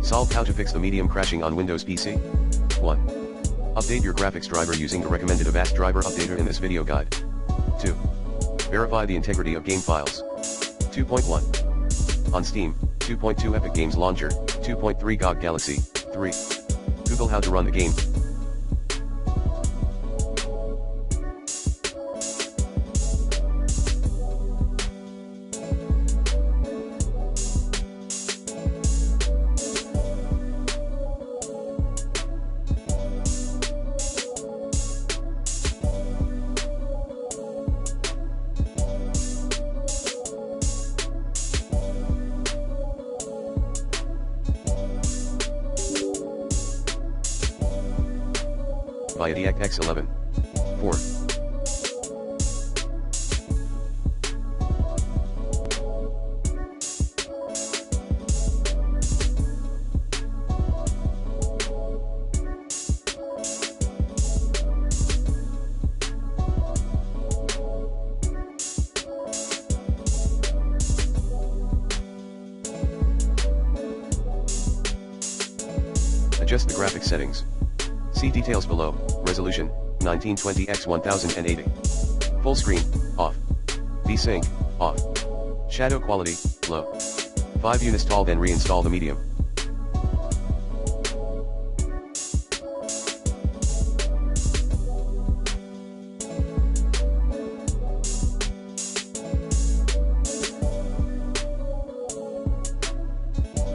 Solve how to fix the medium crashing on Windows PC. 1. Update your graphics driver using the recommended Avast driver updater in this video guide. 2. Verify the integrity of game files. 2.1. On Steam, 2.2 Epic Games Launcher, 2.3 GOG Galaxy, 3. Google how to run the game. Via DX11. 4. Adjust the graphics settings. See details below. Resolution, 1920x1080. Full screen, off. VSync, off. Shadow quality, low. 5 units tall. Then reinstall the medium.